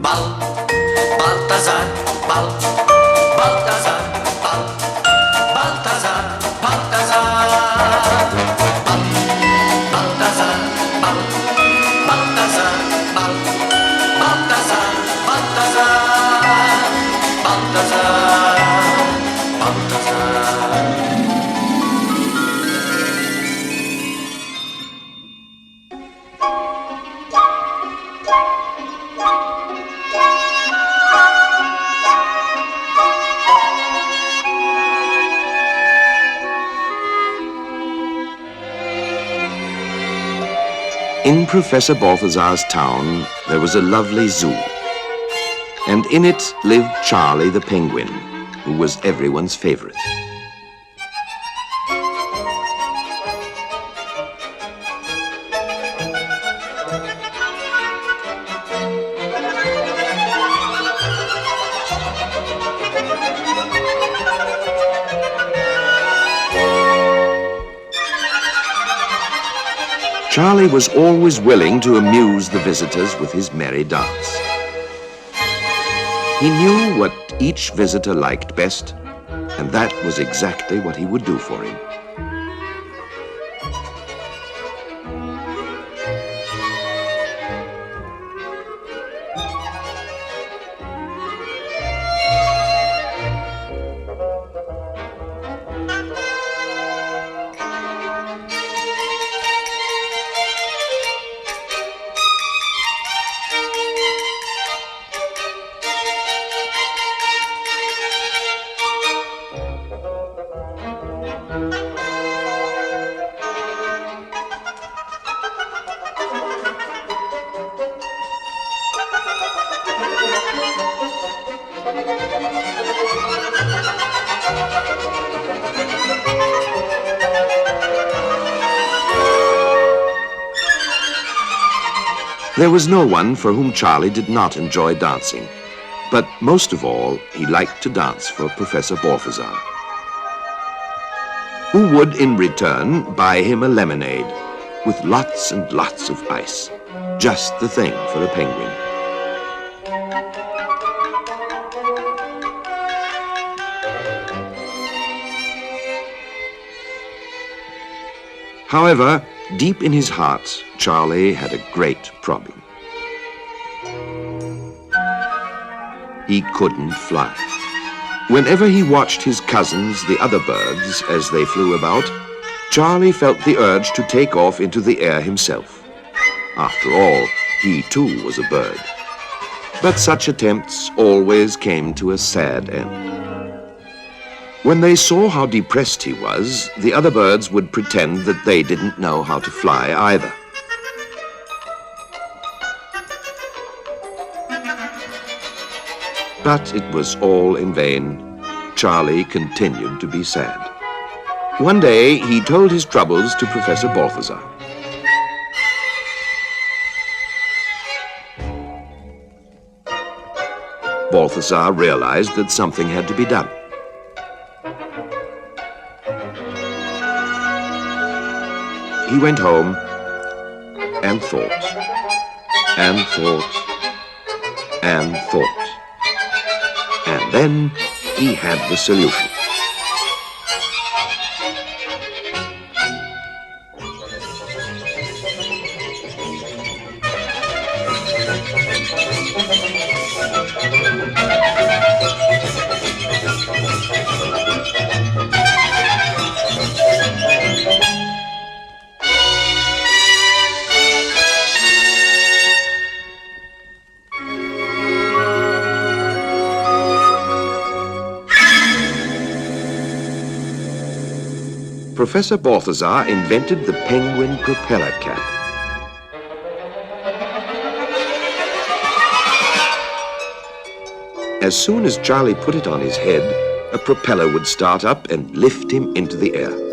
Balthazar, Balthazar, Balthazar, Balthazar, Balthazar, Balthazar, Balthazar, Balthazar, Balthazar. In Professor Balthazar's town, there was a lovely zoo. And in it lived Charlie the penguin, who was everyone's favorite. Charlie was always willing to amuse the visitors with his merry dance. He knew what each visitor liked best, and that was exactly what he would do for him. There was no one for whom Charlie did not enjoy dancing, but most of all, he liked to dance for Professor Balthazar, who would in return buy him a lemonade with lots and lots of ice, just the thing for a penguin. However, deep in his heart, Charlie had a great problem. He couldn't fly. Whenever he watched his cousins, the other birds, as they flew about, Charlie felt the urge to take off into the air himself. After all, he too was a bird. But such attempts always came to a sad end. When they saw how depressed he was, the other birds would pretend that they didn't know how to fly either. But it was all in vain. Charlie continued to be sad. One day, he told his troubles to Professor Balthazar. Balthazar realized that something had to be done. He went home and thought, and thought, and thought. And then he had the solution. Professor Balthazar invented the penguin propeller cap. As soon as Charlie put it on his head, a propeller would start up and lift him into the air.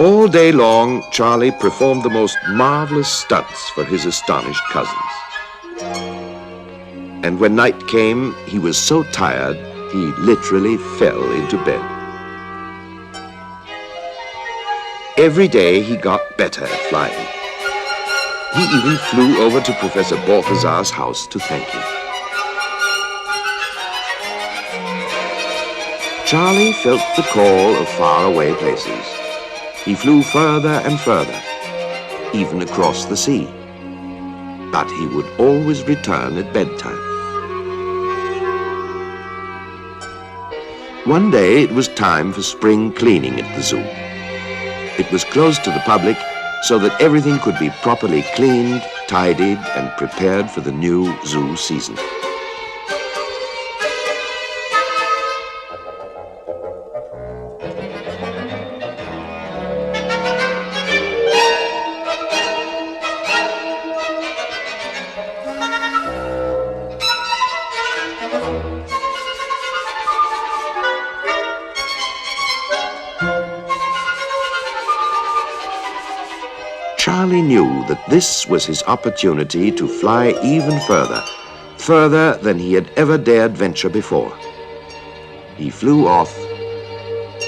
All day long, Charlie performed the most marvelous stunts for his astonished cousins. And when night came, he was so tired, he literally fell into bed. Every day he got better at flying. He even flew over to Professor Balthazar's house to thank him. Charlie felt the call of faraway places. He flew further and further, even across the sea. But he would always return at bedtime. One day it was time for spring cleaning at the zoo. It was closed to the public so that everything could be properly cleaned, tidied, and prepared for the new zoo season. Charlie knew that this was his opportunity to fly even further, further than he had ever dared venture before. He flew off,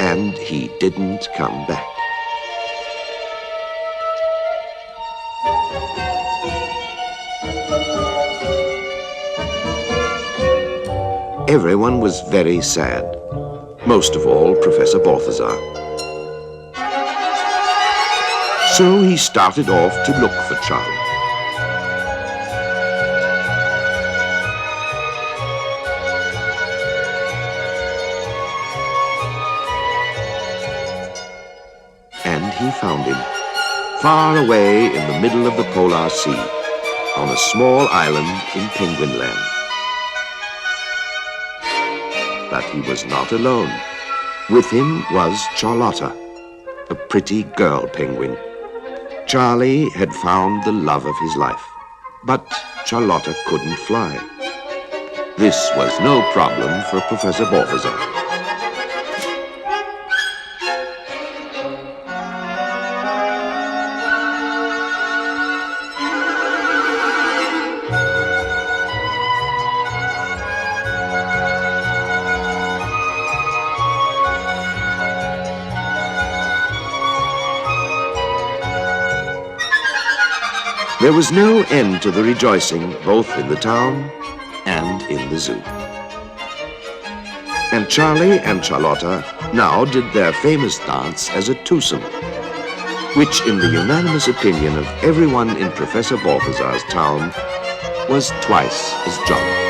and he didn't come back. Everyone was very sad, most of all Professor Balthazar. So he started off to look for Charlie. And he found him, far away in the middle of the Polar Sea, on a small island in Penguin Land. But he was not alone. With him was Charlotta, a pretty girl penguin. Charlie had found the love of his life, but Charlotta couldn't fly. This was no problem for Professor Balthazar. There was no end to the rejoicing, both in the town and in the zoo. And Charlie and Charlotta now did their famous dance as a twosome, which, in the unanimous opinion of everyone in Professor Balthazar's town, was twice as jolly.